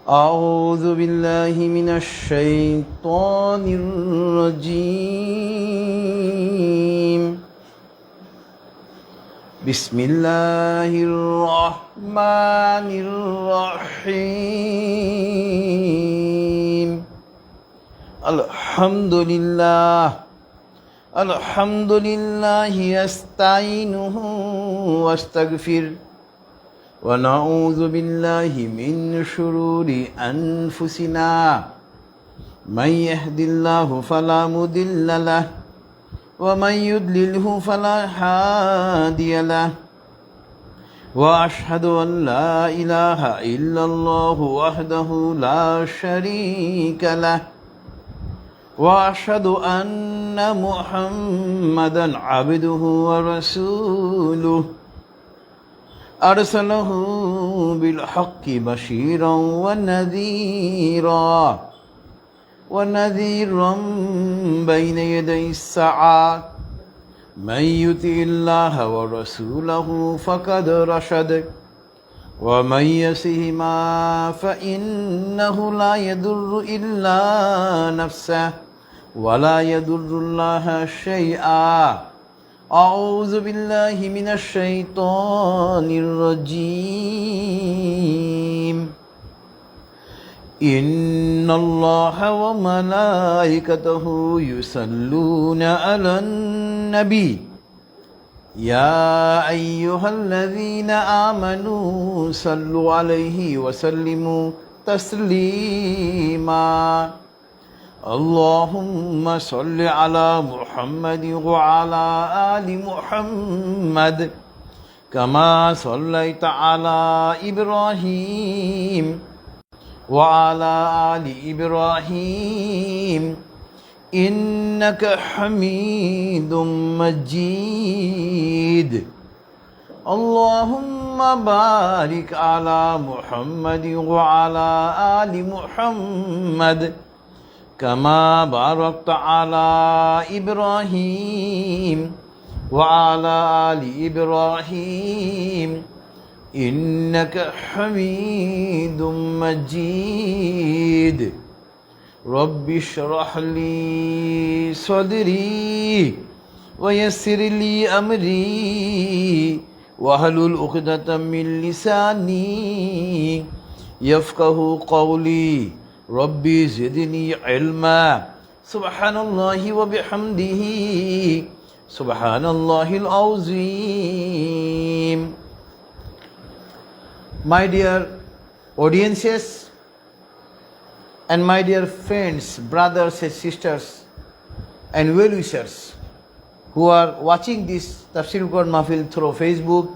أعوذ بالله من الشيطان الرجيم بسم الله الرحمن الرحيم الحمد لله يستعينه واستغفر ونعوذ بالله من شرور أنفسنا من يهد الله فلا مضل له ومن يضلله فلا هادي له وأشهد أن لا إله إلا الله وحده لا شريك له وأشهد أن محمدا عبده ورسوله أرسله بالحق بشيرا ونذيرا بين يدي الساعة من يطع الله ورسوله فقد رشد ومن يعصهما فإنه لا يضر إلا نفسه ولا يضر الله شيئا أعوذ بالله من الشيطان الرجيم إن الله وملائكته يصلون على النبي يا أيها الذين آمنوا صلوا عليه وسلموا تسليما اللهم صل على محمد وعلى آل محمد كما صليت على إبراهيم وعلى آل إبراهيم إنك حميد مجيد اللهم بارك على محمد وعلى آل محمد كما باركت على إبراهيم وعلى آل إبراهيم إنك حميد مجيد رب اشرح لي صدري ويسر لي أمري واحلل عقدة من لساني يفقه قولي ربي زدني علما سبحان الله وبحمده سبحان الله العظيم. My dear audiences and my dear friends, brothers and sisters and well-wishers who are watching this Tafsirul Quran Mahfil through Facebook,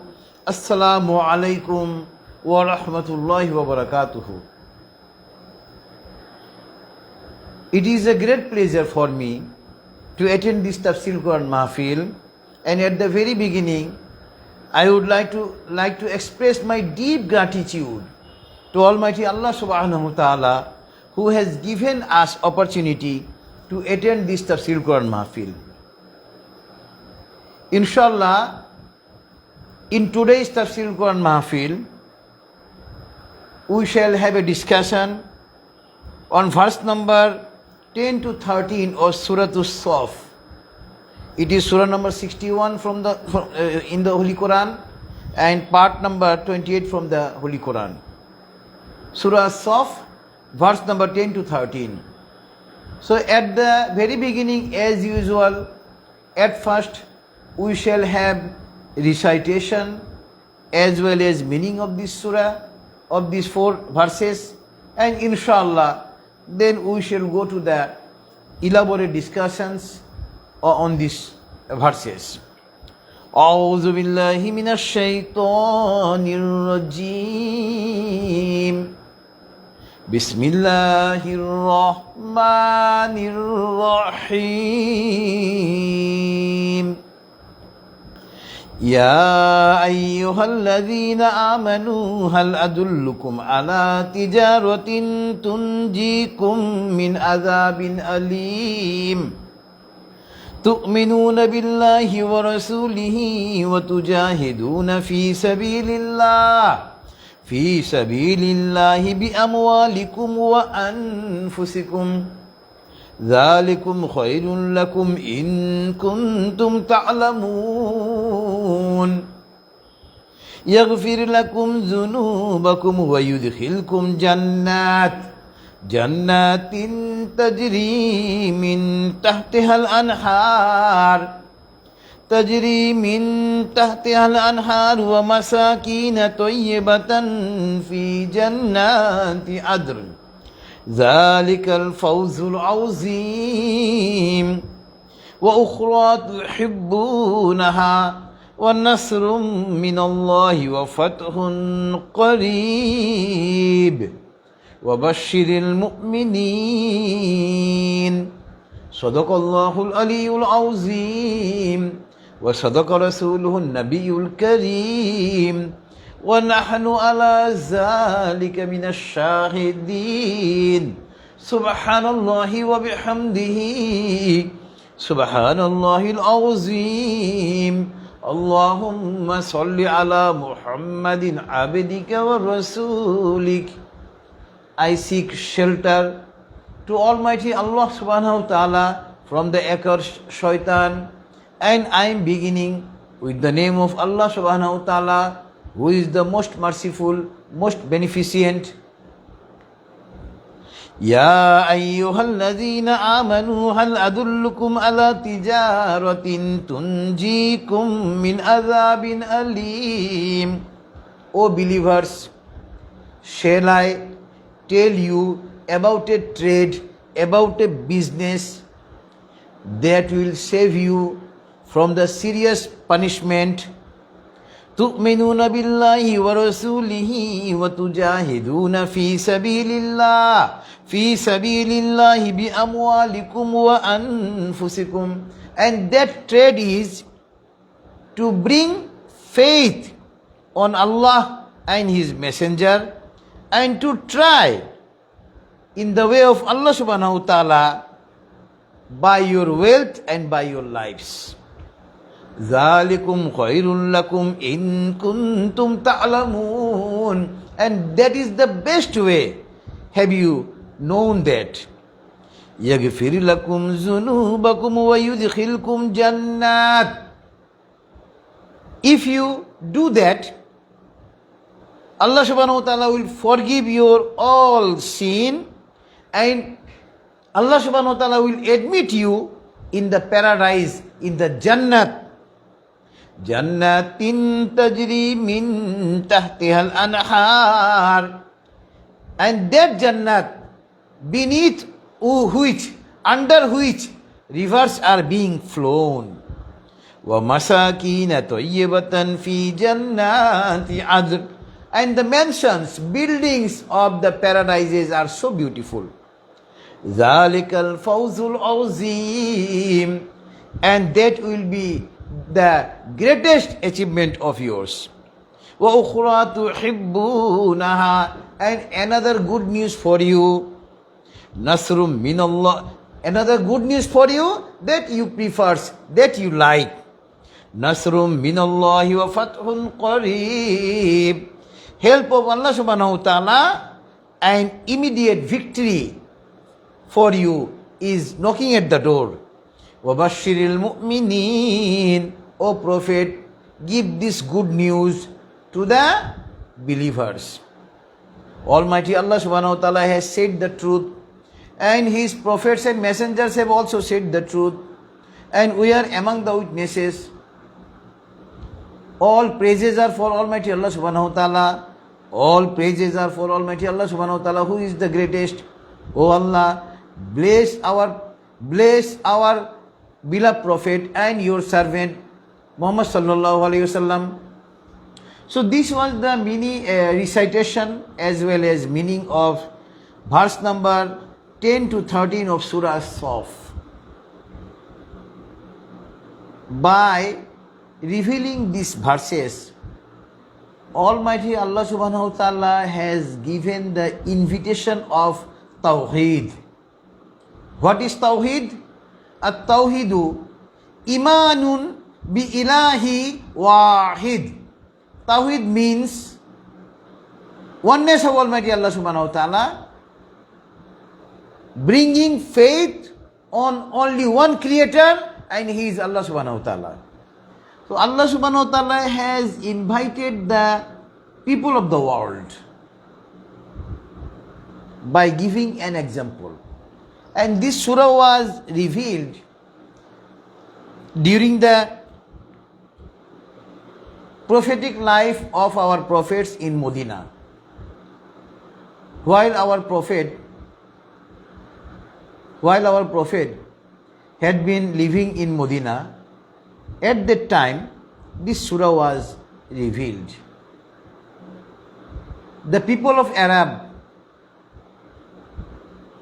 Assalamu alaikum wa rahmatullahi wa barakatuhu. It is a great pleasure for me to attend this Tafsirul Quran Mahfil, and at the very beginning I would like to express my deep gratitude to Almighty Allah subhanahu wa ta'ala who has given us opportunity to attend this Tafsirul Quran Mahfil. Inshallah, in today's Tafsirul Quran Mahfil, we shall have a discussion on verse number 10 to 13 of Suratus Shof. It is surah number 61 in the Holy Quran and part number 28 from the Holy Quran. Surah Shof, verse number 10 to 13. So at the very beginning, as usual, at first we shall have recitation as well as meaning of this surah, of these 4 verses, and inshallah then we shall go to the elaborate discussions on these verses. أعوذ بالله من الشيطان الرجيم بسم الله الرحمن الرحيم يا أيها الذين آمنوا هل أدلكم على تجارة تنجيكم من عذاب أليم تؤمنون بالله ورسوله وتجاهدون في سبيل الله في سبيل الله بأموالكم وأنفسكم ذلكم خير لكم إن كنتم تعلمون يغفر لكم ذنوبكم ويدخلكم جنات تجري من تحتها الأنهار ومساكين طيبة في جنات عدن ذلك الفوز العظيم وأخرى تحبونها ونصر من الله وفتح قريب وبشر المؤمنين صدق الله العلي العظيم وصدق رسوله النبي الكريم ونحن على ذلك من الشاهدين سبحان الله وبحمده سبحان الله العظيم اللهم صل على محمد عبدك ورسولك. I seek shelter to Almighty Allah subhanahu wa ta'ala from the accursed shaitan, and I am beginning with the name of Allah subhanahu wa ta'ala, who is the most merciful, most beneficent. يا أيها الذين آمنوا هل أدلكم على تجارة تنجيكم من عذاب أليم. O believers, shall I tell you about a trade, about a business that will save you from the serious punishment. تؤمنون بالله ورسوله وتجاهدون في سبيل الله بأموالكم وأنفسكم. And that trade is to bring faith on Allah and His Messenger, and to try in the way of Allah subhanahu wa ta'ala by your wealth and by your lives. ذَلِكُمْ خَيْرٌ لَكُمْ إِن كُنْتُمْ تَعْلَمُونَ. And that is the best way. Have you known that? يَغْفِرْ لَكُمْ ذُنُوبَكُمْ وَيُدْخِلْكُمْ جَنَّاتٍ. If you do that, Allah subhanahu wa ta'ala will forgive your all sin, and Allah subhanahu wa ta'ala will admit you in the paradise, in the Jannat. Jannatin tajri min tahtiha al-anhar. And that Jannat, beneath which, under which rivers are being flown. وَمَسَاكِينَ طَيِّبَةً فِي جَنَّاتِ عَدْنٍ. And the mansions, buildings of the paradises are so beautiful. ذَلِكَ الْفَوْزُ الْعَظِيمُ. And that will be the greatest achievement of yours. وَأُخْرَى تُحِبُّونَهَا. And another good news for you. نَصْرٌ مِّنَ اللَّهِ. Another good news for you that you prefer, that you like. نَصْرٌ مِّنَ اللَّهِ وَفَتْحٌ قَرِيبٌ. Help of Allah subhanahu wa ta'ala and immediate victory for you is knocking at the door. وَبَشِّرِ الْمُؤْمِنِينَ. O Prophet, give this good news to the believers. Almighty Allah subhanahu wa ta'ala has said the truth, and His prophets and messengers have also said the truth, and we are among the witnesses. All praises are for Almighty Allah subhanahu wa ta'ala. All praises are for Almighty Allah subhanahu wa ta'ala, who is the greatest. O Allah, bless our beloved Prophet and your servant Muhammad sallallahu alaihi wasallam. So this was the mini recitation as well as meaning of verse number 10 to 13 of Surah Shof. By revealing these verses, Almighty Allah subhanahu wa ta'ala has given the invitation of Tawheed. What is Tawheed? At-Tawheedu imanun bi ilahi wahid. Tawheed means oneness of Almighty Allah subhanahu wa ta'ala, bringing faith on only one creator, and he is Allah subhanahu wa ta'ala. So Allah subhanahu wa ta'ala has invited the people of the world by giving an example. And this surah was revealed during the prophetic life of our prophets in Medina. While our prophet had been living in Medina, at that time this surah was revealed. The people of Arab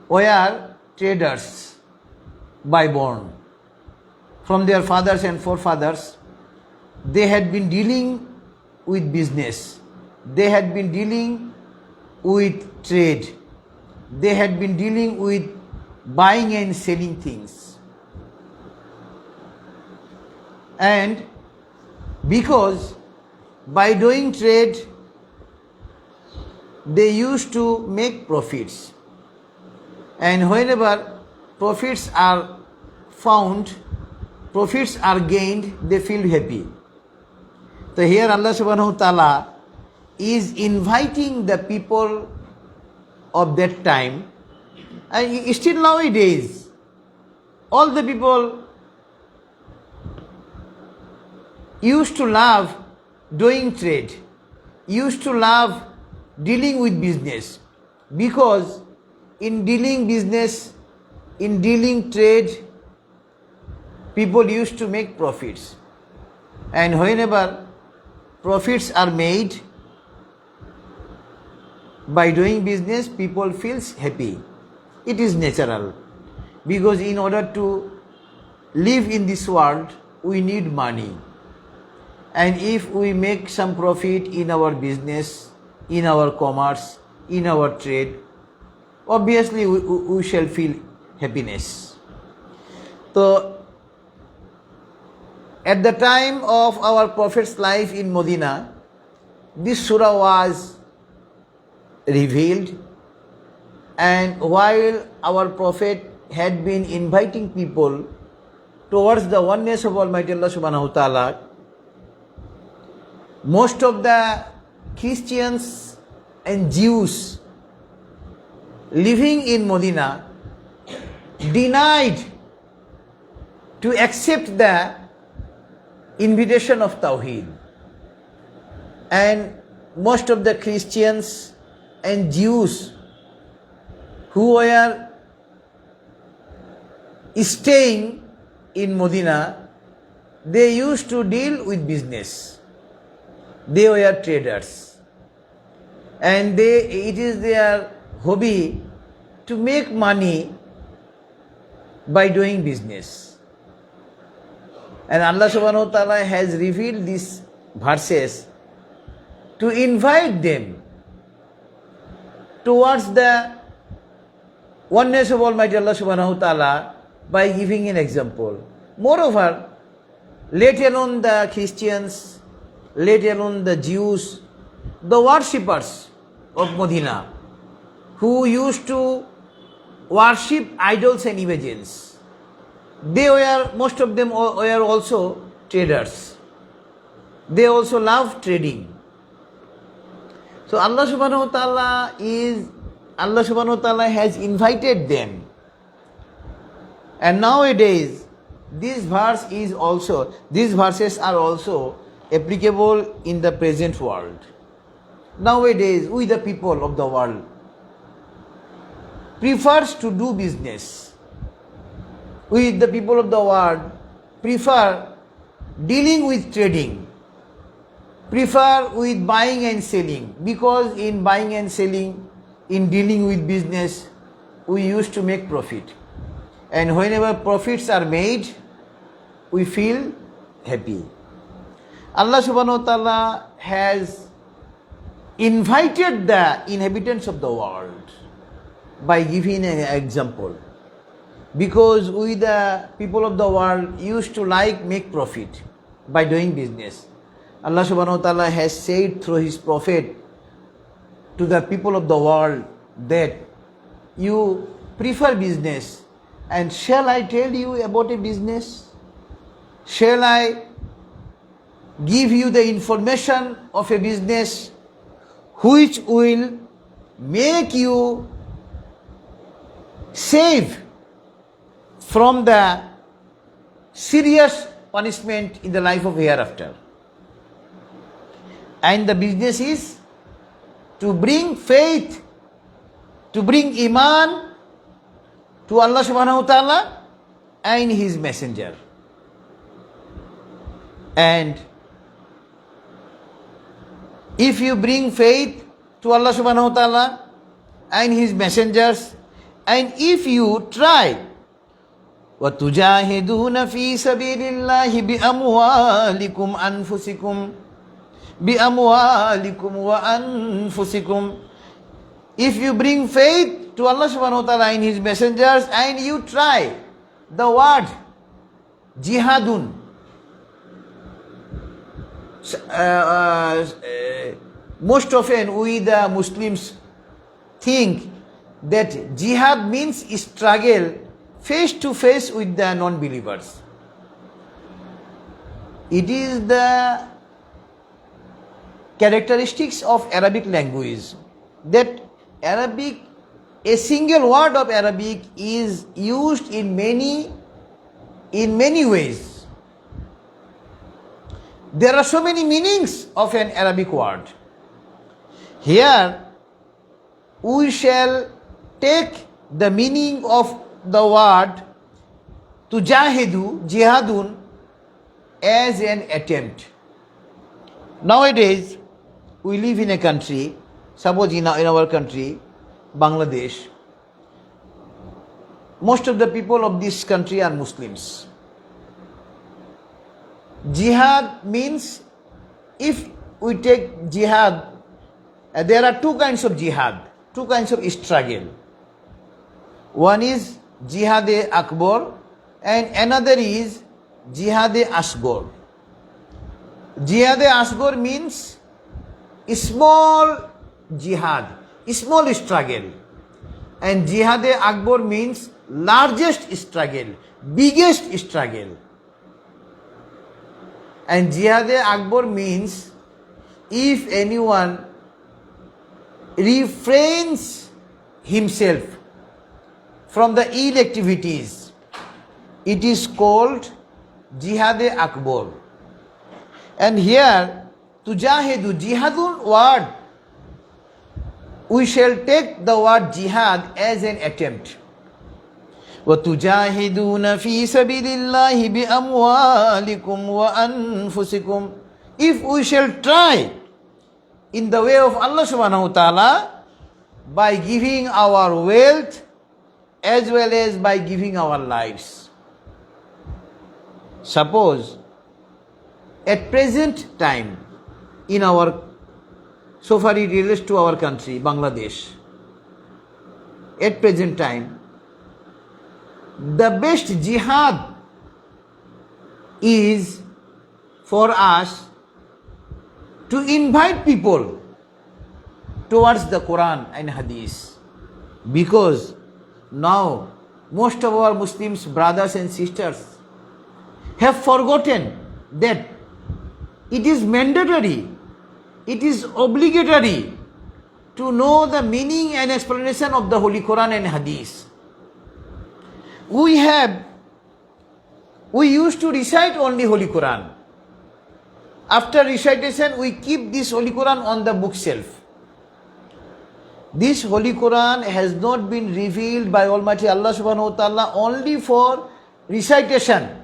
were traders by born. From their fathers and forefathers, they had been dealing with business. They had been dealing with trade. They had been dealing with buying and selling things. And because by doing trade, they used to make profits. And whenever profits are found, profits are gained, they feel happy. So here Allah subhanahu wa ta'ala is inviting the people of that time, and still nowadays, all the people used to love doing trade, used to love dealing with business, because in dealing business, in dealing trade, people used to make profits. And whenever profits are made by doing business, people feels happy. It is natural, because in order to live in this world, we need money. And if we make some profit in our business, in our commerce, in our trade, obviously we shall feel happiness. So at the time of our Prophet's life in Medina, this surah was revealed, and while our Prophet had been inviting people towards the oneness of Almighty Allah subhanahu wa ta'ala, most of the Christians and Jews living in Medina denied to accept the invitation of Tawheed. And most of the Christians and Jews who were staying in Medina, they used to deal with business. They were traders, and it is their hobby to make money by doing business. And Allah subhanahu wa ta'ala has revealed these verses to invite them towards the oneness of Almighty Allah subhanahu wa ta'ala by giving an example. Moreover, let alone the Christians, let alone the Jews, the worshippers of Medina, who used to worship idols and images, most of them were also traders. They also love trading. So Allah subhanahu wa ta'ala has invited them. And nowadays, these verses are also applicable in the present world. Nowadays, we the people of the world prefers to do business. We the people of the world prefer dealing with trading, prefer with buying and selling, because in buying and selling, in dealing with business, we used to make profit. And whenever profits are made, we feel happy. Allah subhanahu wa ta'ala has invited the inhabitants of the world by giving an example, because we the people of the world used to make profit by doing business. Allah subhanahu wa ta'ala has said through his prophet to the people of the world that you prefer business. And shall I tell you about a business? Shall I give you the information of a business which will make you save from the serious punishment in the life of hereafter? And the business is to bring faith, to bring iman to Allah subhanahu wa ta'ala and His messenger. And if you bring faith to Allah subhanahu wa ta'ala and His messengers, and if you try وَتُجَاهِدُونَ فِي سَبِيلِ اللَّهِ بِأَمْوَالِكُمْ وَأَنفُسِكُمْ. If you bring faith to Allah subhanahu wa ta'ala and His messengers, and you try the word jihadun, most often we the Muslims think that jihad means struggle face to face with the non-believers. It is the characteristics of Arabic language that Arabic, a single word of Arabic is used in many ways. There are so many meanings of an Arabic word. Here we shall take the meaning of the word tujahidu, jihadun, as an attempt. Nowadays we live in a country, suppose in our country, Bangladesh, most of the people of this country are Muslims. Jihad means, if we take jihad, there are two kinds of jihad, two kinds of struggle. One is jihad-e-akbar and another is jihad-e-asghar. Jihad-e-asghar means small jihad, small struggle, and jihad-e-akbar means largest struggle, biggest struggle. And jihad-e-akbar means if anyone refrains himself from the ill activities, it is called jihad-e-akbar. And here tujahidu, jihadun word, we shall take the word jihad as an attempt. وَتُجَاهِدُونَ فِي سَبِيلِ اللَّهِ بِأَمْوَالِكُمْ وَأَنفُسِكُمْ. If we shall try in the way of Allah subhanahu wa ta'ala by giving our wealth as well as by giving our lives. Suppose at present time in our, so far it relates to our country, Bangladesh, at present time, the best jihad is for us to invite people towards the Qur'an and Hadith, because now most of our Muslims brothers and sisters have forgotten that it is mandatory, it is obligatory to know the meaning and explanation of the Holy Qur'an and Hadith. We used to recite only Holy Qur'an. After recitation, we keep this Holy Qur'an on the bookshelf. This Holy Qur'an has not been revealed by Almighty Allah subhanahu wa ta'ala only for recitation.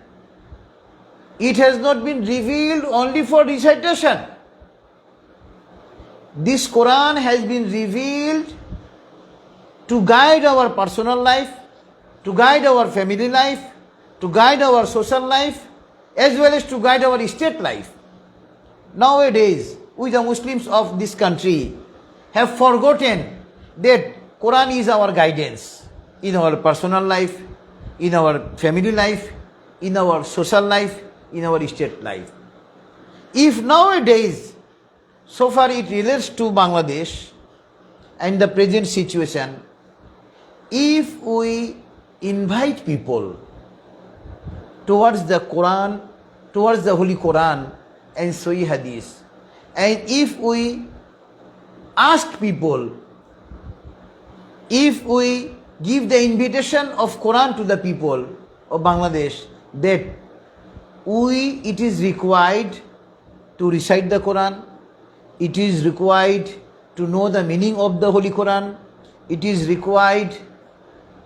It has not been revealed only for recitation. This Qur'an has been revealed to guide our personal life, to guide our family life, to guide our social life, as well as to guide our state life. Nowadays, we the Muslims of this country have forgotten that Quran is our guidance in our personal life, in our family life, in our social life, in our state life. If nowadays, so far it relates to Bangladesh, and the present situation, if we invite people towards the Quran, towards the Holy Quran and Sahih Hadith, and if we ask people, if we give the invitation of Quran to the people of Bangladesh, that it is required to recite the Quran, it is required to know the meaning of the Holy Quran, it is required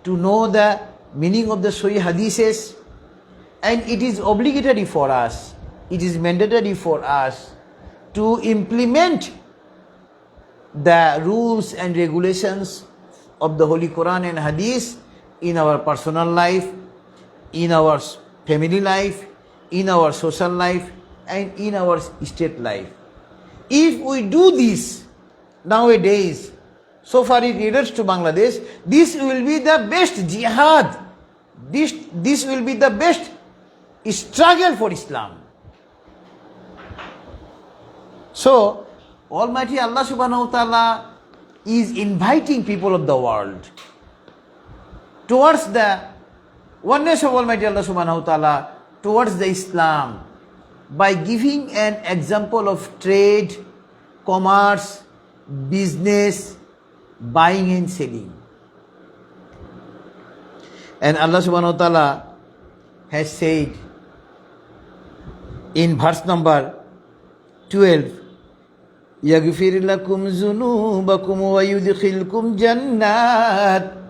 to know the meaning of the Sahih Hadiths, and it is obligatory for us, it is mandatory for us to implement the rules and regulations of the Holy Quran and Hadith in our personal life, in our family life, in our social life, and in our state life. If we do this nowadays, so far it relates to Bangladesh, this will be the best jihad. This will be the best struggle for Islam. So, Almighty Allah subhanahu wa ta'ala is inviting people of the world towards the oneness of Almighty Allah subhanahu wa ta'ala, towards the Islam, by giving an example of trade, commerce, business, buying and selling. And Allah subhanahu wa ta'ala has said in verse number 12, يَغْفِرْ لَكُمْ ذُنُوبَكُمْ وَيُدْخِلْكُمْ جَنَّاتٍ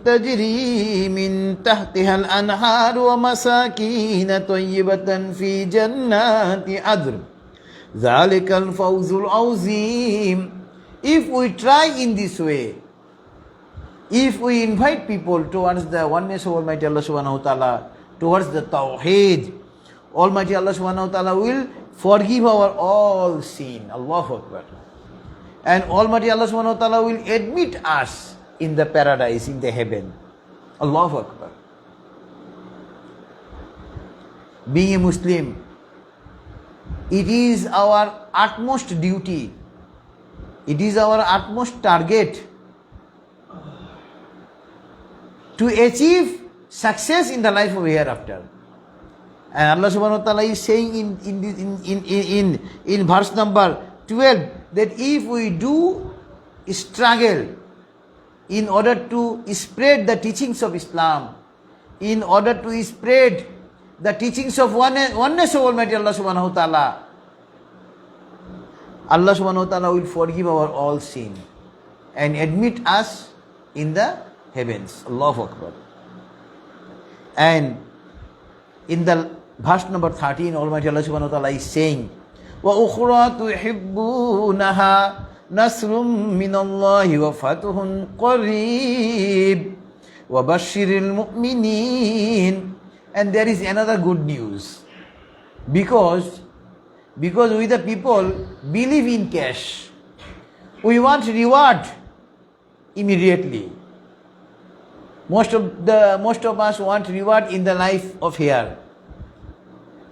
تَجْرِي مِنْ تَحْتِهَا الْأَنْهَارُ وَمَسَاكِينَ طَيِّبَةً فِي جَنَّاتِ عَدْنٍ ذَلِكَ الْفَوْزُ الْعَظِيمُ. If we try in this way, if we invite people towards the oneness of Almighty Allah subhanahu wa ta'ala, towards the Tawheed, Almighty Allah subhanahu wa ta'ala will forgive our all sin. Allahu Akbar. And Almighty Allah subhanahu wa ta'ala will admit us in the paradise, in the heaven. Allahu Akbar. Being a Muslim, it is our utmost duty, it is our utmost target to achieve success in the life of hereafter. And Allah subhanahu wa ta'ala is saying in verse number 12 that if we do struggle in order to spread the teachings of Islam, in order to spread the teachings of oneness of Almighty Allah subhanahu wa ta'ala, Allah subhanahu wa ta'ala will forgive our all sin and admit us in the heavens. Allahu Akbar. And in the verse number 13, Almighty Allah subhanahu wa ta'ala is saying, وَأُخْرَى تُحِبُّونَهَا نَصْرٌ مِّنَ اللَّهِ وَفَتْحٌ قَرِيبٌ وَبَشِّرِ الْمُؤْمِنِينَ. And there is another good news. Because we the people believe in cash. We want reward immediately. Most of us want reward in the life of here.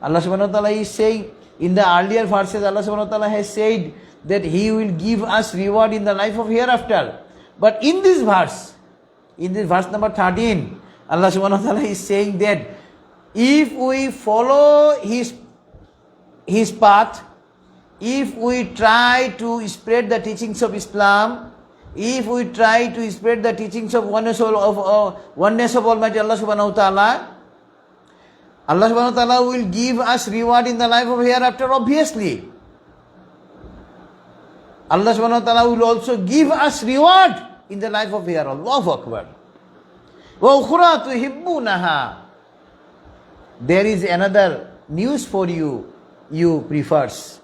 Allah subhanahu wa ta'ala is saying in the earlier verses, Allah subhanahu wa ta'ala has said that He will give us reward in the life of hereafter. But in this verse number 13, Allah subhanahu wa ta'ala is saying that if we follow His path, if we try to spread the teachings of Islam, if we try to spread the teachings of oneness of Almighty Allah subhanahu wa ta'ala, Allah subhanahu wa ta'ala will give us reward in the life of hereafter, obviously. Allah subhanahu wa ta'ala will also give us reward in the life of hereafter. Allahu Akbar. وَأُخْرَى تُحِبُّونَهَا. There is another news for you prefers.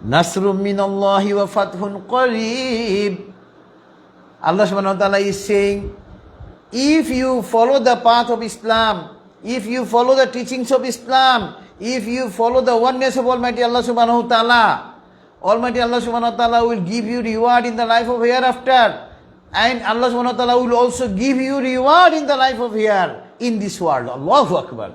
نَصْرٌ مِّنَ اللَّهِ وَفَتْحٌ قَرِيبٌ. Allah subhanahu wa ta'ala is saying, if you follow the path of Islam, if you follow the teachings of Islam, if you follow the oneness of Almighty Allah subhanahu wa ta'ala, Almighty Allah subhanahu wa ta'ala will give you reward in the life of hereafter. And Allah subhanahu wa ta'ala will also give you reward in the life of here, in this world. Allahu Akbar.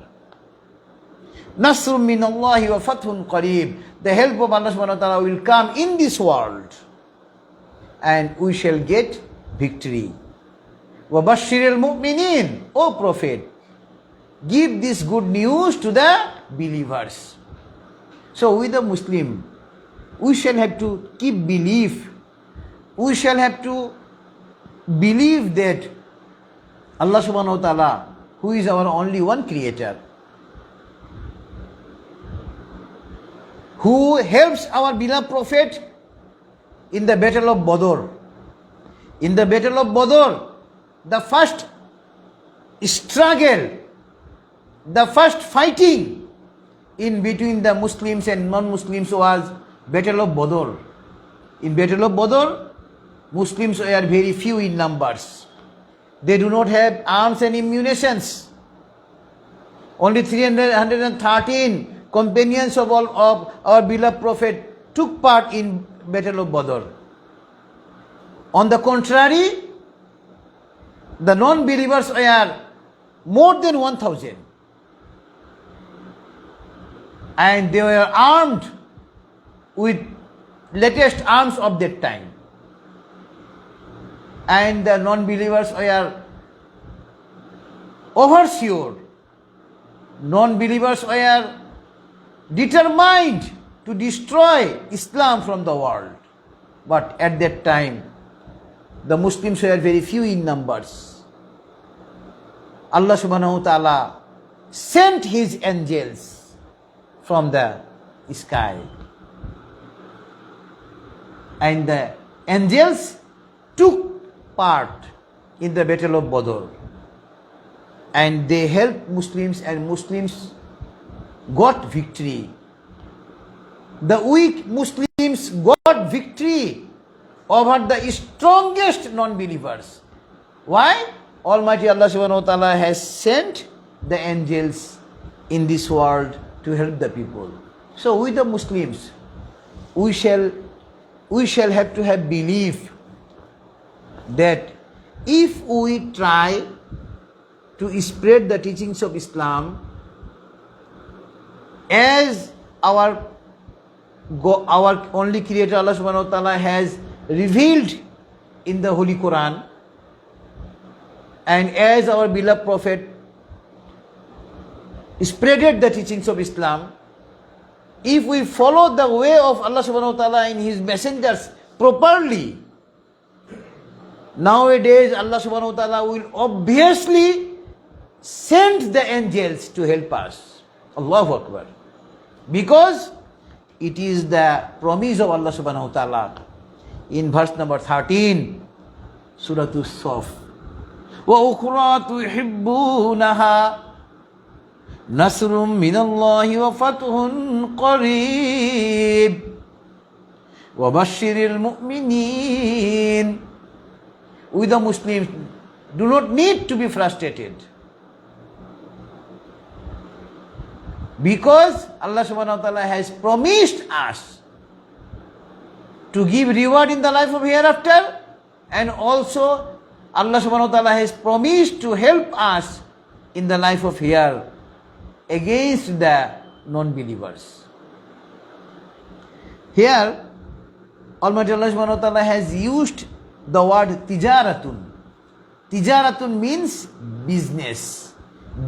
Nasrun min Allahi wa fathun qareeb. The help of Allah subhanahu wa ta'ala will come in this world. and we shall get victory. وَبَشِّرِ الْمُؤْمِنِينَ, O Prophet, give this good news to the believers. So with the Muslim, we shall have to keep belief. We shall have to believe that Allah subhanahu wa ta'ala, who is our only one creator, who helps our beloved Prophet in the battle of Badr. In the battle of Badr, the first struggle, the first fighting in between the Muslims and non-Muslims was battle of Badr. In battle of Badr, Muslims were very few in numbers. They do not have arms and ammunitions. Only 313 companions of our beloved Prophet took part in battle of Badr. On the contrary, the non-believers were more than 1,000. And they were armed with latest arms of that time. And the non-believers were oversure. Non-believers were determined to destroy Islam from the world. But at that time, the Muslims were very few in numbers. Allah subhanahu wa ta'ala sent his angels from the sky. And the angels took part in the battle of Badr. And they helped Muslims, and Muslims got victory. The weak Muslims got victory over the strongest non-believers. Why? Almighty Allah subhanahu wa ta'ala has sent the angels in this world to help the people. So with the Muslims, we shall have to have belief that if we try to spread the teachings of Islam as our only Creator Allah subhanahu wa ta'ala has revealed in the Holy Qur'an, and as our beloved Prophet spreaded the teachings of Islam, if we follow the way of Allah subhanahu wa ta'ala and His messengers properly, nowadays Allah subhanahu wa ta'ala will obviously send the angels to help us. Allahu Akbar. Because it is the promise of Allah subhanahu wa ta'ala in verse number 13, Suratus Shof. وَأُخْرَى تُحِبُّونَهَا نَصْرٌ مِّنَ اللَّهِ وَفَتْحٌ قَرِيبٌ وَبَشِّرِ الْمُؤْمِنِينَ. We the Muslims do not need to be frustrated, because Allah subhanahu wa ta'ala has promised us to give reward in the life of hereafter, and also Allah subhanahu wa ta'ala has promised to help us in the life of here against the non-believers. Here, Almighty Allah subhanahu wa ta'ala has used the word tijaratun. Tijaratun means business,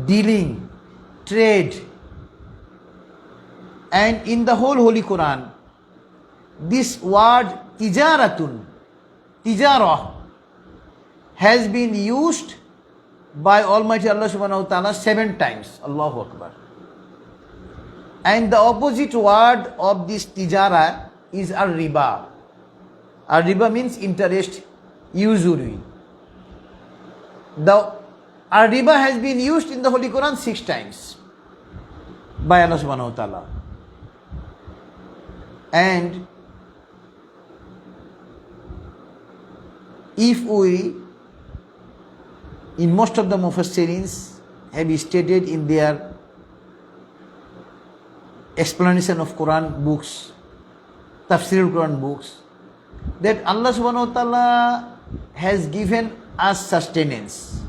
dealing, trade. And in the whole Holy Quran, this word tijaratun, tijarah, has been used by Almighty Allah subhanahu wa ta'ala 7 times. Allahu Akbar. And the opposite word of this tijara is ar-riba. Ar-riba means interest, usury. The ar-riba has been used in the Holy Quran 6 times by Allah subhanahu wa ta'ala. And if we, in most of the Mufassirins have stated in their explanation of Quran books, Tafsirul Quran books, that Allah subhanahu wa ta'ala has given us sustenance.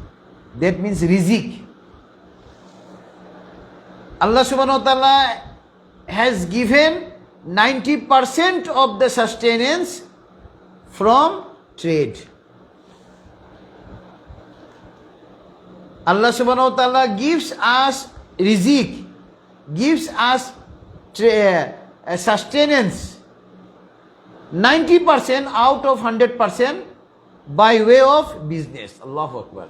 That means rizq. Allah subhanahu wa ta'ala has given 90% of the sustenance from trade. Allah subhanahu wa ta'ala gives us rizq, gives us sustenance 90% out of 100% by way of business. Allahu Akbar.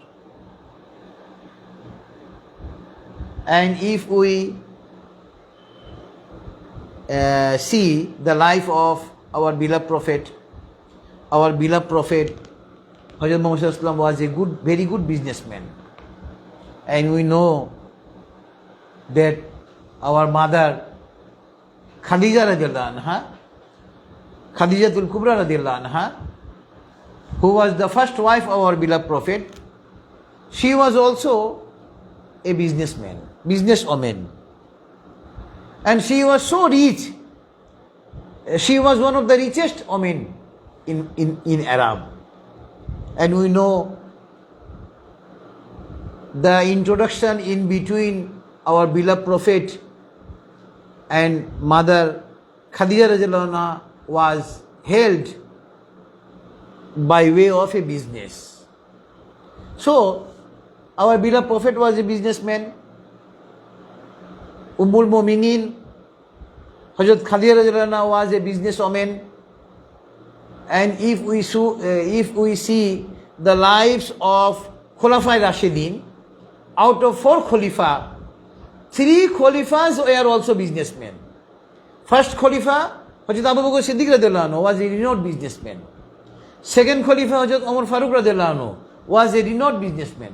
And if we see the life of our beloved Prophet, Hazrat Muhammad was a very good businessman. And we know that our mother Khadija radiallahu anha, Khadijatul Kubra radiallahu anha, who was the first wife of our beloved Prophet, she was also a businesswoman. And she was so rich. She was one of the richest women in Arab. And we know the introduction in between our beloved Prophet and Mother Khadija radiallahu anha was held by way of a business. So, our beloved Prophet was a businessman. Ummul Mu'minin, Hazrat Khadija radiallahu anha was a businesswoman. And if we see the lives of Khulafai Rashidin, out of 4 Khalifa, 3 Khalifas were also businessmen. First Khalifa, Hazrat Abu Bakr Siddiq radiallahu anhu, was a renowned businessman. Second Khalifa, Hazrat Umar Farooq radiallahu anhu, was a renowned businessman.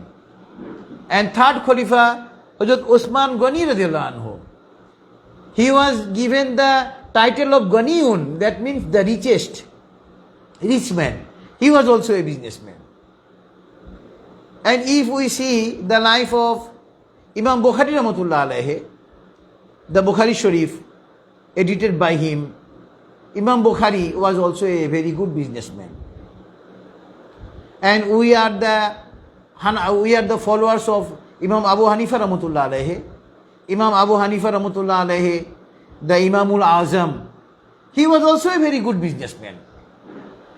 And third Khalifa, Hazrat Usman Ghani radiallahu anhu, he was given the title of Ghaniyun, that means the rich man. He was also a businessman. And if we see the life of Imam Bukhari rahmatullah alayhi, the Bukhari Sharif, edited by him, Imam Bukhari was also a very good businessman. And we are the followers of Imam Abu Hanifa rahmatullah alayhi. Imam Abu Hanifa rahmatullah alayhi, the Imamul Azam, he was also a very good businessman.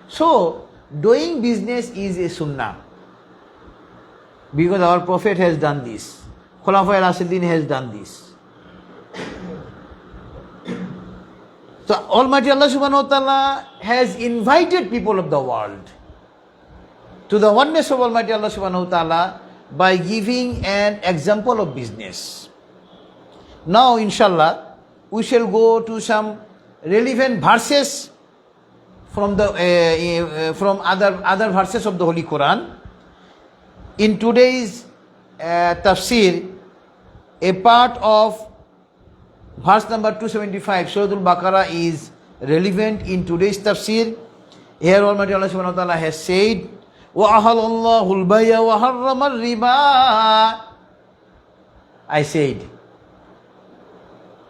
So, doing business is a sunnah. Because our Prophet has done this. Khulafai Rashidin has done this. So, Almighty Allah subhanahu wa ta'ala has invited people of the world to the oneness of Almighty Allah subhanahu wa ta'ala by giving an example of business. Now, inshallah, we shall go to some relevant verses from other verses of the Holy Quran. In today's tafsir, a part of verse number 275, Suratul Baqarah, is relevant in today's tafsir. Here Almighty Allah subhanahu wa ta'ala has said, وَأَحَلَ اللَّهُ الْبَيْعَ وَحَرَّمَ الرِّبَا. I said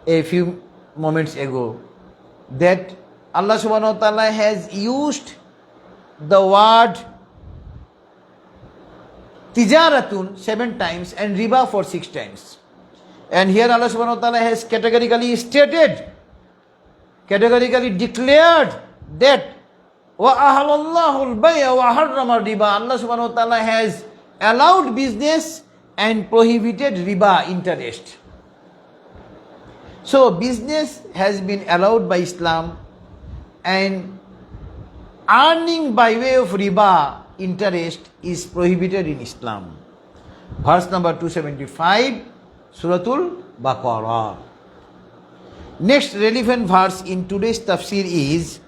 a few moments ago that Allah subhanahu wa ta'ala has used the word tijaratun 7 times and riba for 6 times. And here Allah subhanahu wa ta'ala has categorically declared that وَأَحَلَ اللَّهُ الْبَيْعَ وَحَرَّمَ الرِّبَا. Allah subhanahu wa ta'ala has allowed business and prohibited riba, interest. So business has been allowed by Islam, and earning by way of riba, interest, is prohibited in Islam. Verse number 275, Suratul Baqarah. Next relevant verse in today's tafsir is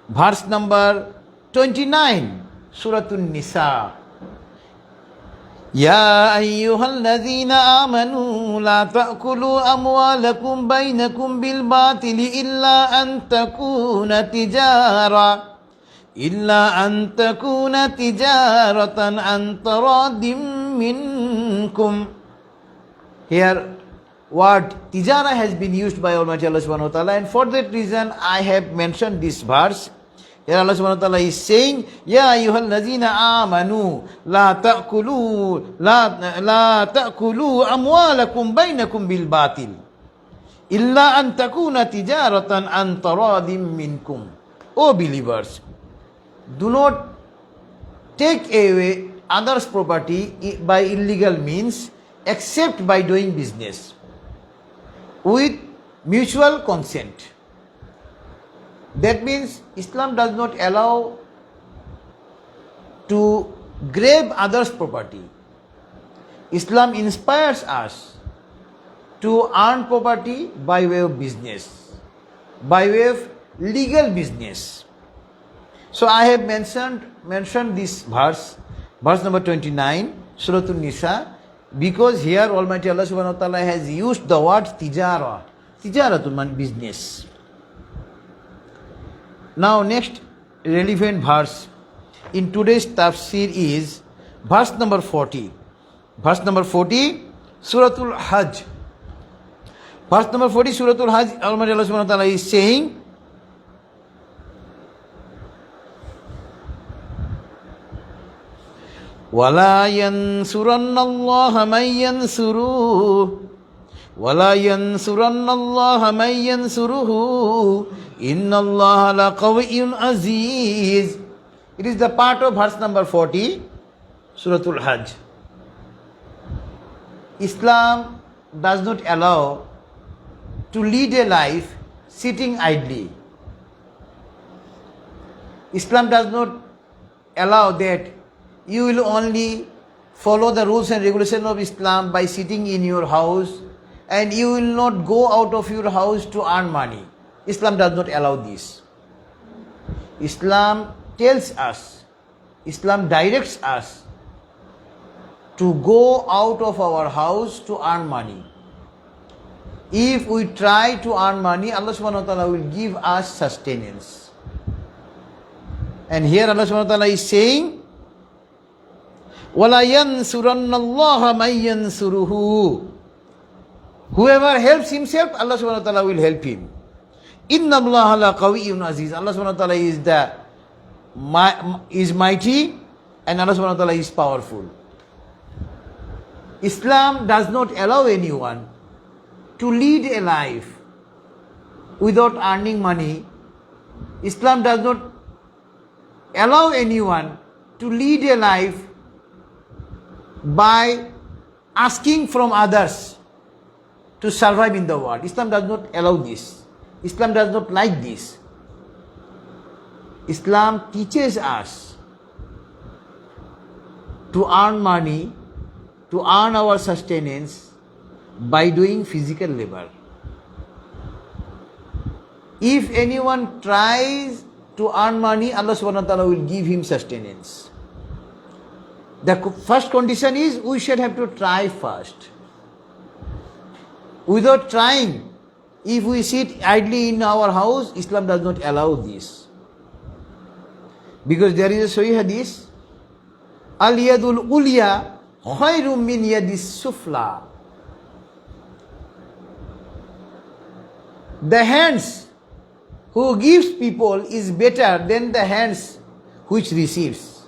verse number 29, Suratul Nisa. يا أيها الذين آمنوا لا تأكلوا أموالكم بينكم بالباطل إلا أن تكون تجارة عن تراض منكم. Here word tijara has been used by Almighty Allah subhanahu wa ta'ala, and for that reason I have mentioned this verse. Here Allah subhanahu wa ta'ala is saying, Ya ayyuhal lazina amanu la ta'kulu amwalakum bainakum bil batil illa an takuna tijaratan an taradim minkum. O believers, do not take away others' property by illegal means except by doing business with mutual consent. That means Islam does not allow to grab others' property. Islam inspires us to earn property by way of business, by way of legal business. So I have mentioned this verse number 29, Suratul Nisa, because here Almighty Allah subhanahu wa ta'ala has used the word tijara. Tijaratul man business. Now next relevant verse in today's tafsir is verse number 40. Verse number 40, Suratul Hajj. Verse number 40, Suratul Hajj, Almighty Allah subhanahu wa ta'ala is saying, وَلَا يَنْصُرَنَّ اللَّهَ مَنْ يَنْصُرُهُ وَلَا يَنْصُرَنَّ اللَّهَ مَنْ يَنْصُرُهُ إِنَّ اللَّهَ لَقَوِيٌّ عَزِيزٌ. It is the part of verse number 40, Suratul Hajj. Islam does not allow to lead a life sitting idly. Islam does not allow that you will only follow the rules and regulations of Islam by sitting in your house and you will not go out of your house to earn money. Islam does not allow this. Islam tells us, Islam directs us to go out of our house to earn money. If we try to earn money, Allah subhanahu wa ta'ala will give us sustenance. And here Allah subhanahu wa ta'ala is saying, وَلَا يَنْصُرَنَّ اللَّهَ مَنْ يَنْصُرُهُ. Whoever helps himself, Allah subhanahu wa ta'ala will help him. إِنَّ اللَّهَ لَقَوِيٌّ عَزِيزٌ. Allah subhanahu wa ta'ala is mighty and Allah subhanahu wa ta'ala is powerful. Islam does not allow anyone to lead a life without earning money. Islam does not allow anyone to lead a life by asking from others to survive in the world. Islam does not allow this. Islam does not like this. Islam teaches us to earn money, to earn our sustenance by doing physical labor. If anyone tries to earn money, Allah subhanahu wa ta'ala will give him sustenance. The first condition is we should have to try first. Without trying, if we sit idly in our house, Islam does not allow this. Because there is a Sahih hadith, Al-yadul ulya khairum min yadis sufla. The hands who gives people is better than the hands which receives.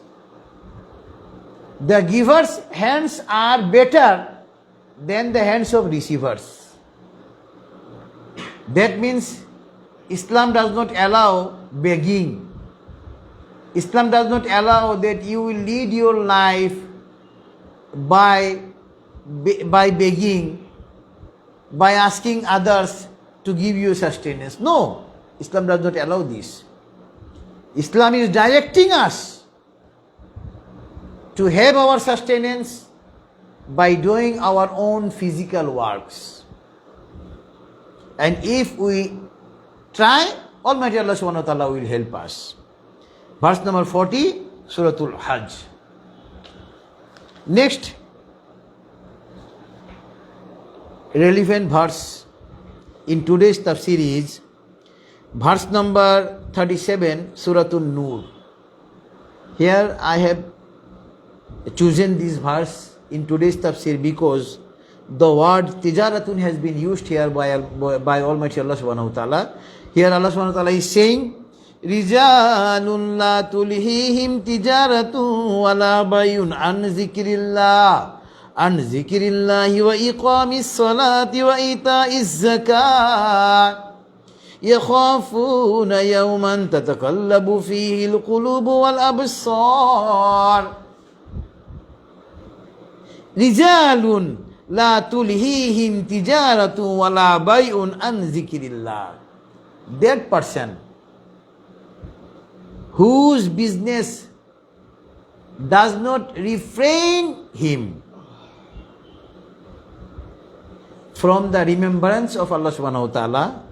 The giver's hands are better than the hands of receivers. That means Islam does not allow begging. Islam does not allow that you will lead your life by begging, by asking others to give you sustenance. No, Islam does not allow this. Islam is directing us to have our sustenance by doing our own physical works. And if we try, Almighty Allah subhanahu wa ta'ala will help us. Verse number 40, Suratul Hajj. Next relevant verse in today's tafsir is verse number 37, Suratul Nur. Here I have chosen this verse in today's tafsir because the word tijaratun has been used here by Almighty Allah subhanahu wa ta'ala. Here Allah subhanahu wa ta'ala is saying, Rijalun la tulhihim tijaratun wa la bayun an zikrillahi wa iqamis salati wa ita'iz zakat. يخافون يوما تتقلب فيه القلوب والأبصار رجال لا تلهيهم تجارة ولا بيع عن ذكر الله. That person whose business does not refrain him from the remembrance of Allah subhanahu wa ta'ala,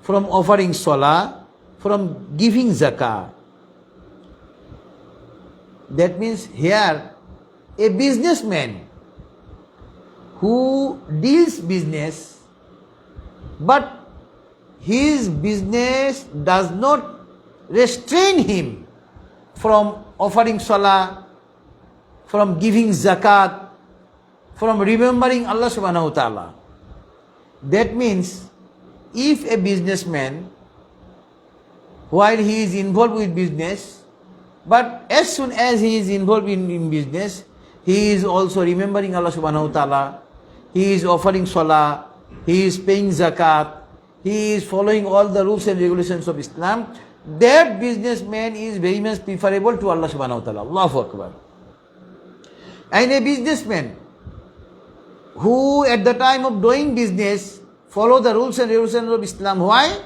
from offering salah, from giving zakah. That means here a businessman who deals business, but his business does not restrain him from offering salah, from giving zakat, from remembering Allah subhanahu wa ta'ala. That means if a businessman, while he is involved with business, but as soon as he is involved in business, he is also remembering Allah subhanahu wa ta'ala, he is offering salah, he is paying zakat, he is following all the rules and regulations of Islam, that businessman is very much preferable to Allah subhanahu wa ta'ala. Allahu Akbar. And a businessman who at the time of doing business follow the rules and regulations of Islam. Why?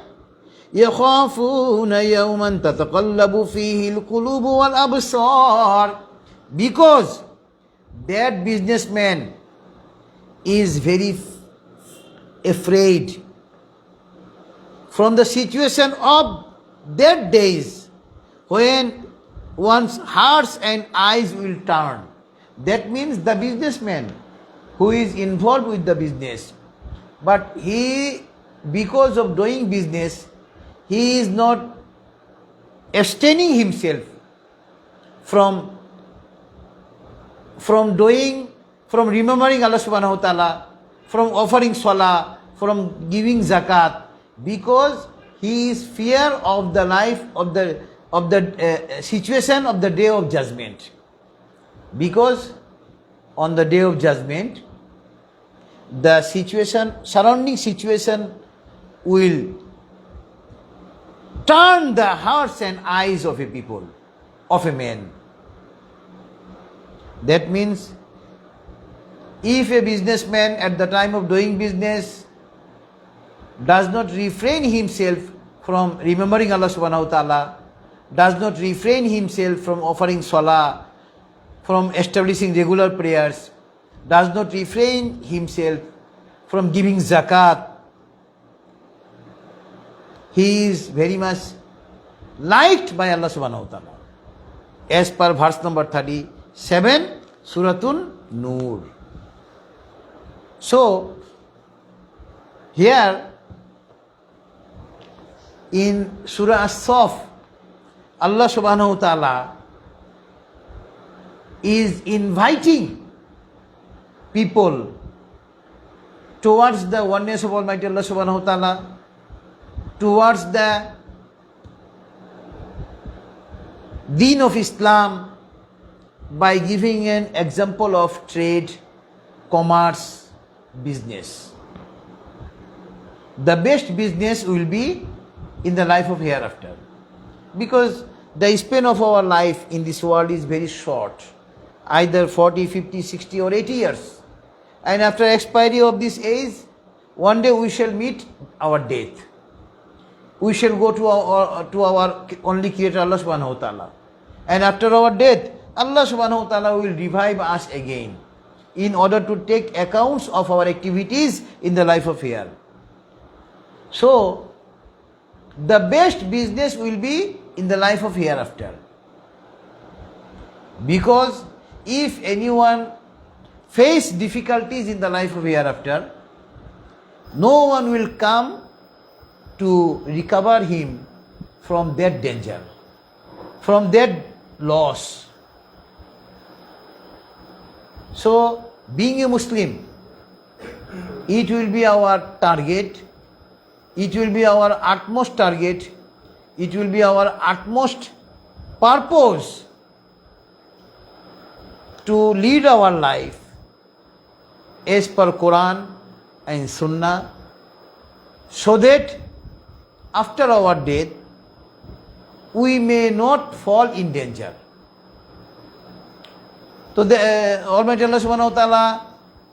يَخَافُونَ يَوْمًا تَتَقَلَّبُ فِيهِ الْقُلُوبُ وَالْأَبْصَارِ. Because that businessman is very afraid from the situation of that days when one's hearts and eyes will turn. That means the businessman who is involved with the business, but he, because of doing business, he is not abstaining himself from remembering Allah subhanahu wa ta'ala, from offering salah, from giving zakat, because he is fear of the life of the situation of the day of judgment. Because on the day of judgment, the situation, surrounding situation will turn the hearts and eyes of a people, of a man. That means if a businessman at the time of doing business does not refrain himself from remembering Allah subhanahu wa ta'ala, does not refrain himself from offering salah, from establishing regular prayers, does not refrain himself from giving zakat, he is very much liked by Allah subhanahu wa ta'ala. As per verse number 37, Suratul Nur. So, here in Surah Shof, Allah subhanahu wa ta'ala is inviting people towards the oneness of Almighty Allah subhanahu wa ta'ala, towards the deen of Islam, by giving an example of trade, commerce, business. The best business will be in the life of hereafter, because the span of our life in this world is very short, either 40, 50, 60 or 80 years. And after expiry of this age, one day we shall meet our death. We shall go to our only Creator Allah subhanahu wa ta'ala. And after our death, Allah subhanahu wa ta'ala will revive us again in order to take accounts of our activities in the life of here. So, the best business will be in the life of hereafter. Because if anyone face difficulties in the life of hereafter, no one will come to recover him from that danger, from that loss. So, being a Muslim, it will be our target, it will be our utmost target, it will be our utmost purpose to lead our life as per Qur'an and Sunnah, so that after our death, we may not fall in danger. So the Almighty Allah subhanahu wa ta'ala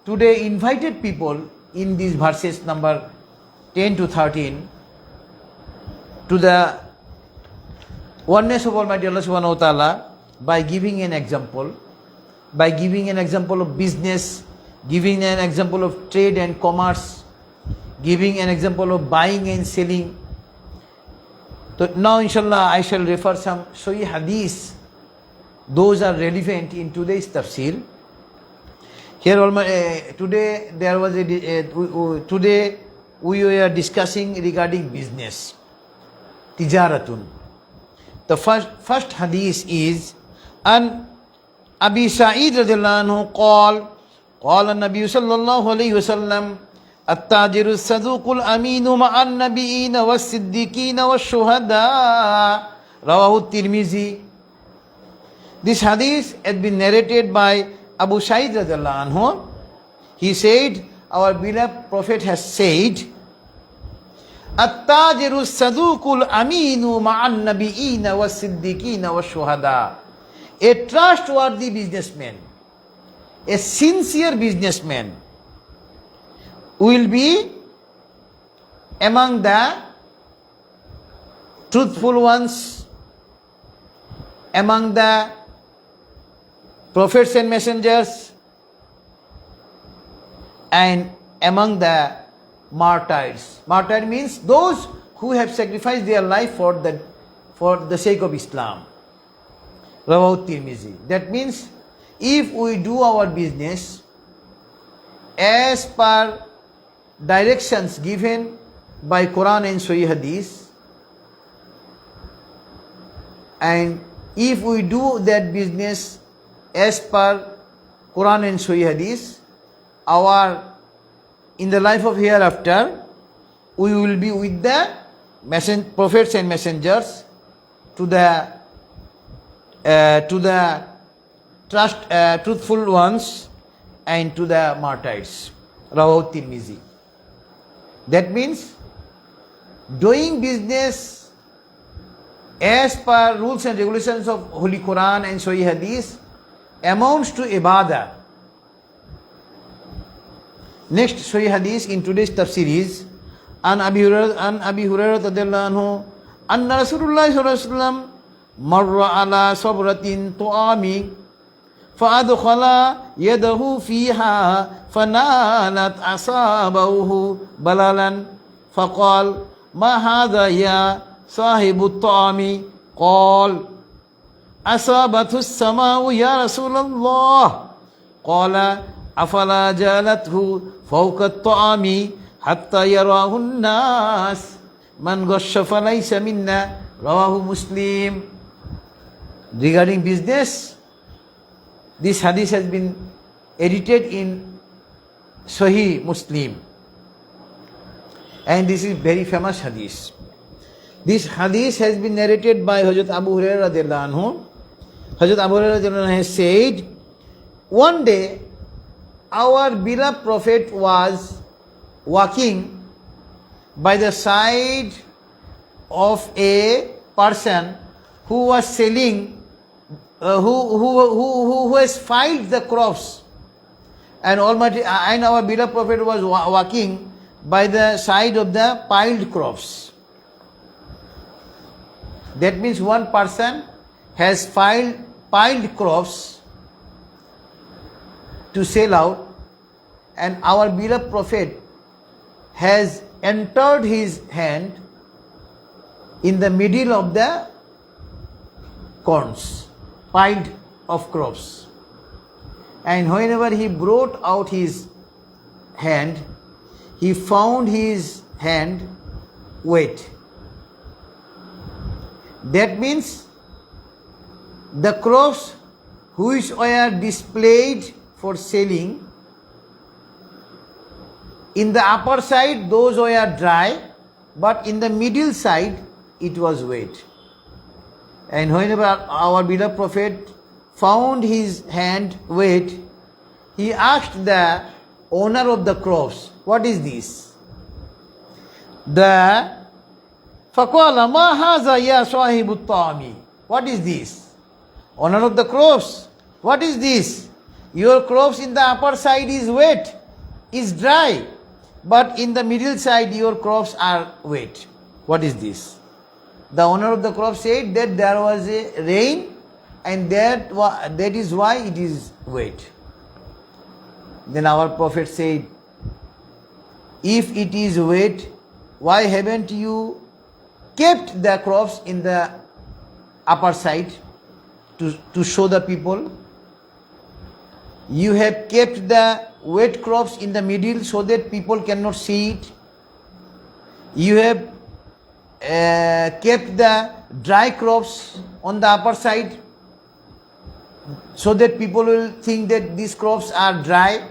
today invited people in these verses number 10 to 13 to the oneness of Almighty Allah subhanahu wa ta'ala by giving an example of business, giving an example of trade and commerce, giving an example of buying and selling. So now inshallah I shall refer some Sahih hadith. Those are relevant in today's tafsir. Here today there was today we were discussing regarding business, tijaratun. The first hadith is an Abi Sa'id radhiyallahu anhu قال النبي صلى الله عليه وسلم التاجر الصدوق الأمين مع النبيين والصديقين والشهداء رواه الترمذي. This hadith has been narrated by Abu Sa'id radhiyallahu anhu. He said, our beloved Prophet has said, التاجر الصدوق الأمين مع النبيين والصديقين والشهداء. A trustworthy businessman, a sincere businessman will be among the truthful ones, among the prophets and messengers, and among the martyrs. Martyr means those who have sacrificed their life for the sake of Islam. Rawahu Tirmizi. That means if we do our business as per directions given by Qur'an and Sahih Hadith, and if we do that business as per Qur'an and Sahih Hadith, in the life of hereafter, we will be with the prophets and messengers to the truthful ones and to the martyrs. Rawahu Tirmizi. That means doing business as per rules and regulations of Holy Quran and Sahih Hadith amounts to ibadah. Next Sahih Hadith in today's tafsir is An Abi Hurairah radhiyallahu anhu anna Rasulullah sallallahu alaihi wasallam marra ala sabratin tu'ami fa'adkhala yadahu fiha fanalat asabahu balalan faqal ma hadha ya sahibu at-ta'ami qal asabathu as-sama'u ya Rasulullah qala afala jalathu fawqa at-ta'ami hatta yarahu an-nas man ghashsha falaysa minna rawahu Muslim. Regarding business, this hadith has been edited in Sahih Muslim, and this is very famous hadith. This hadith has been narrated by Hazrat Abu Hurairah radhiyallahu anhu. Hazrat Abu Hurairah radhiyallahu anhu has said, one day our beloved Prophet was walking by the side of a person who was selling, who has filed the crops, and our beloved Prophet was walking by the side of the piled crops. That means one person has piled crops to sell out, and our beloved Prophet has entered his hand in the middle of the corns, piled of crops. And whenever he brought out his hand, he found his hand wet. That means the crops which were displayed for selling, in the upper side those were dry, but in the middle side it was wet. And whenever our beloved Prophet found his hand wet, he asked the owner of the crops, what is this? The فَقَالَ مَا هَذَا يَا صَاحِبُ الطَّعَامِ. What is this? Owner of the crops, what is this? Your crops in the upper side is wet, is dry, but in the middle side your crops are wet. What is this? The owner of the crop said that there was a rain and that is why it is wet. Then our Prophet said, if it is wet, why haven't you kept the crops in the upper side to show the people? You have kept the wet crops in the middle so that people cannot see it. You have kept the dry crops on the upper side so that people will think that these crops are dry.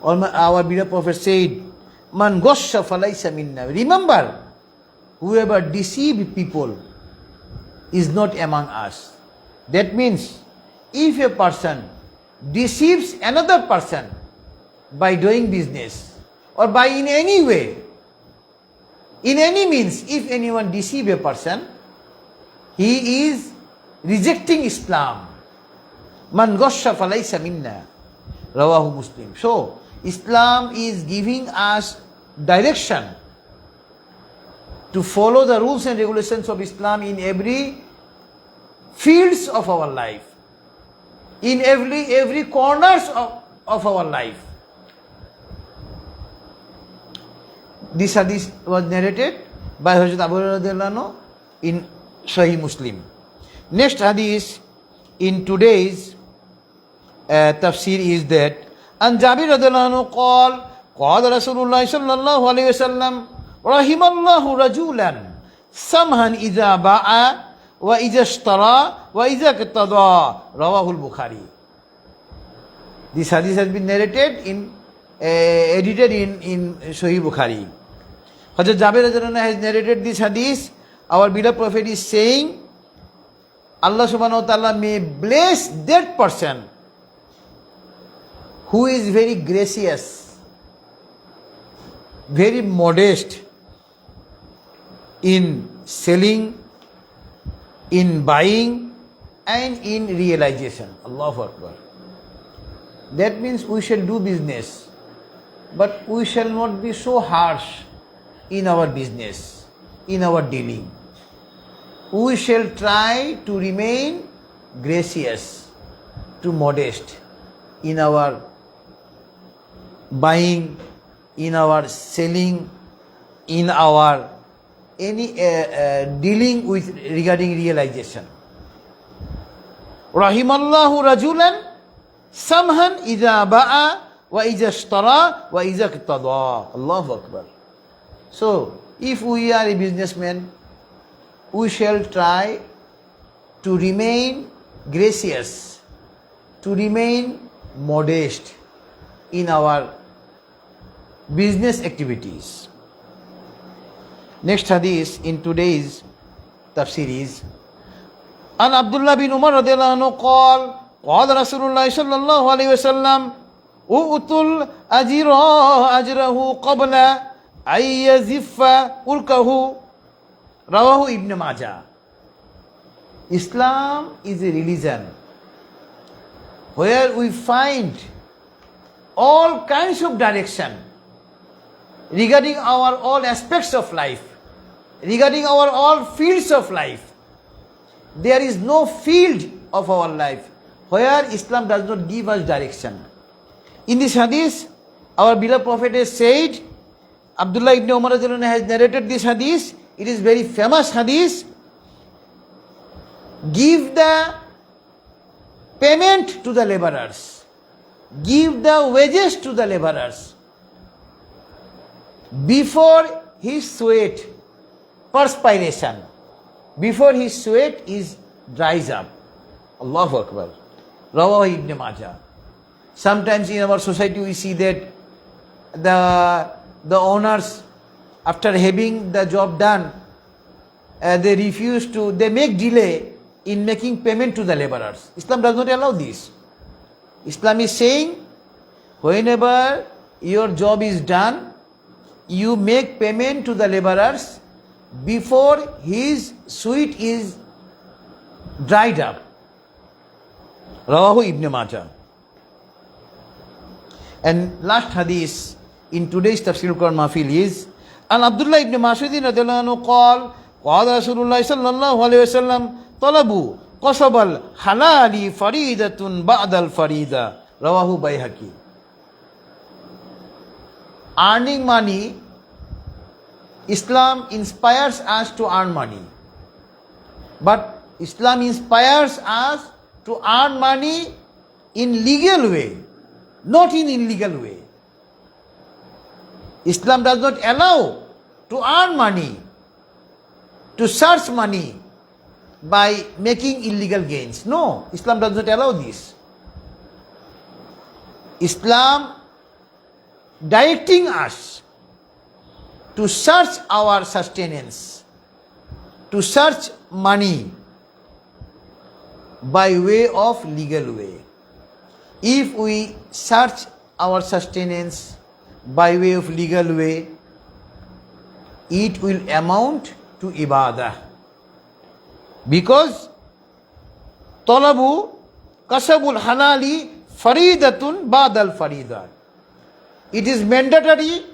Our beloved Prophet said, Man gosha falaysa minna. Remember, whoever deceives people is not among us. That means, if a person deceives another person by doing business or by in any way, in any means, if anyone deceives a person, he is rejecting Islam. Man gosha falaysa minna. Rawahu Muslim. So, Islam is giving us direction to follow the rules and regulations of Islam in every fields of our life, in every corners of our life. This hadith was narrated by Hazrat Abu Hurairah in Sahih Muslim. Next hadith in today's tafsir is that An Jabir radhiyallahu anhu qala Rasulullah sallallahu alayhi wasallam rahimallahu rajulan samhan idha ba'a wa idha ishtara wa idha qtada. Rawahul Bukhari. This hadith has been narrated edited in Sahih Bukhari. Hazrat Jabir radhiyallahu anhu has narrated this hadith. Our beloved Prophet is saying, Allah subhanahu wa ta'ala may bless that person who is very gracious, very modest in selling, in buying and in realization. Allahu Akbar. That means we shall do business, but we shall not be so harsh in our business, in our dealing. We shall try to remain gracious, to modest in our buying, in our selling, in our any dealing with regarding realization. Rahimallahu rajulan samhan idha ba'a wa idha ishtara wa idha qtada. Allahu Akbar. So, if we are a businessman, we shall try to remain gracious, to remain modest in our business activities. Next hadith in today's tafsir is An Abdullah bin Umar radhiyallahu anhu qala Rasulullah sallallahu alayhi wasallam u'tul ajrahu qabla ay yaziffa urkahu. Rawahu Ibn Majah. Islam is a religion where we find all kinds of direction regarding our all aspects of life, regarding our all fields of life. There is no field of our life where Islam does not give us direction. In this hadith, our beloved Prophet has said, Abdullah ibn Umar has narrated this hadith. It is very famous hadith. Give the payment to the laborers. Give the wages to the laborers before his sweat, perspiration, before his sweat is dries up. Allahu Akbar. Rawahu Ibn Majah. Sometimes in our society we see that the owners, after having the job done, they make delay in making payment to the laborers. Islam does not allow this. Islam is saying, whenever your job is done, you make payment to the laborers before his sweat is dried up. Rawahu Ibn Majah. And last hadith in today's Tafsirul Qur'an Mahfil is An Abdullah ibn Mas'ud radhiyallahu anhu qala qala Rasulullah sallallahu alayhi wasallam talabu qasabal halali faridatun ba'dal farida. Rawahu Baihaqi. Earning money, Islam inspires us to earn money. But Islam inspires us to earn money in legal way, not in illegal way. Islam does not allow to earn money, to search money by making illegal gains. No, Islam does not allow this. Islam directing us to search our sustenance, to search money by way of legal way. If we search our sustenance by way of legal way, it will amount to ibadah. Because talabu kasabul halali faridatun badal farida. It is mandatory,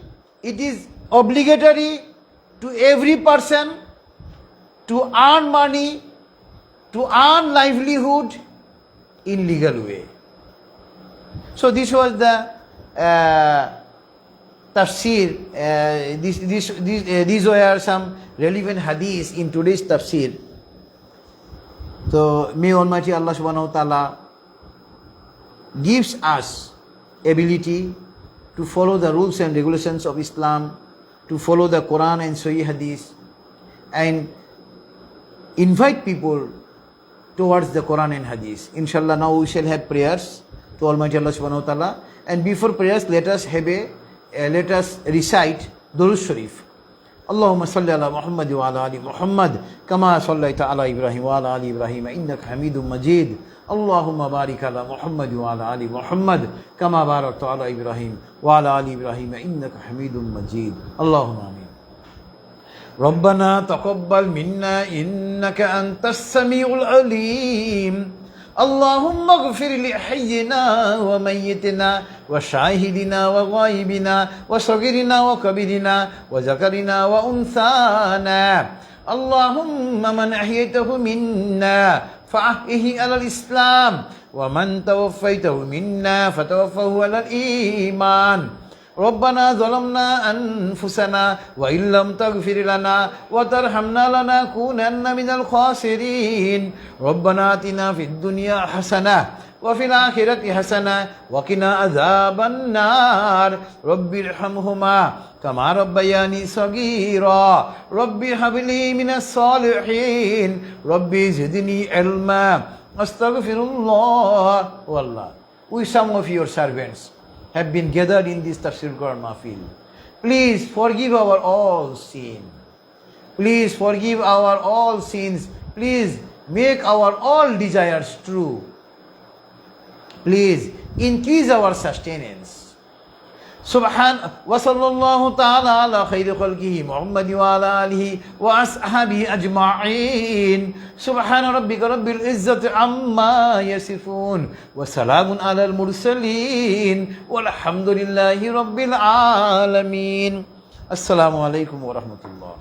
it is obligatory to every person to earn money, to earn livelihood in legal way. So this was the tafsir. These were some relevant hadiths in today's tafsir. So may Almighty Allah subhanahu wa ta'ala gives us ability to follow the rules and regulations of Islam, to follow the Qur'an and Sahih Hadith, and invite people towards the Qur'an and Hadith. Inshallah, now we shall have prayers to Almighty Allah subhanahu wa ta'ala. And before prayers, let us recite Durud Sharif. Allahumma salli ala Muhammad wa ala ali Muhammad kama sallaita ala Ibrahim wa ala ali Ibrahim innaka Hamidum Majid. Allahumma barik ala Muhammad wa ala ali Muhammad kama barakta ala Ibrahim wa ala ali Ibrahim innaka Hamidum Majid. Allahumma amin. ربنا تقبل منا إنك أنت السميع العليم اللهم اغفر لحينا وميتنا وشاهدنا وغائبنا وصغيرنا وكبيرنا وذكرنا وأنثانا اللهم من أحييته منا فأحيه على الإسلام ومن توفيته منا فتوفه على الإيمان ربنا ظلمنا أنفسنا وإن لم تغفر لنا وترحمنا لنكونن من الخاسرين ربنا آتنا في الدنيا حسنة وفي الآخرة حسنة وقنا عذاب النار رب ارحمهما كما ربياني صغيرا رب هب لي من الصالحين رب زدني علما أستغفر الله والله. We some of your servants have been gathered in this Tafsirul Qur'an Mahfil. Please forgive our all sin. Please forgive our all sins. Please make our all desires true. Please increase our sustenance. Subhan wa sallallahu ta'ala ala khayri khalqihi Muhammad wa ala alihi wa ashabihi ajma'in. Subhana rabbika rabbil izzati amma yasifun wa salamun ala al mursalin walhamdulillahi rabbil alamin. Assalamu alaikum wa rahmatullah.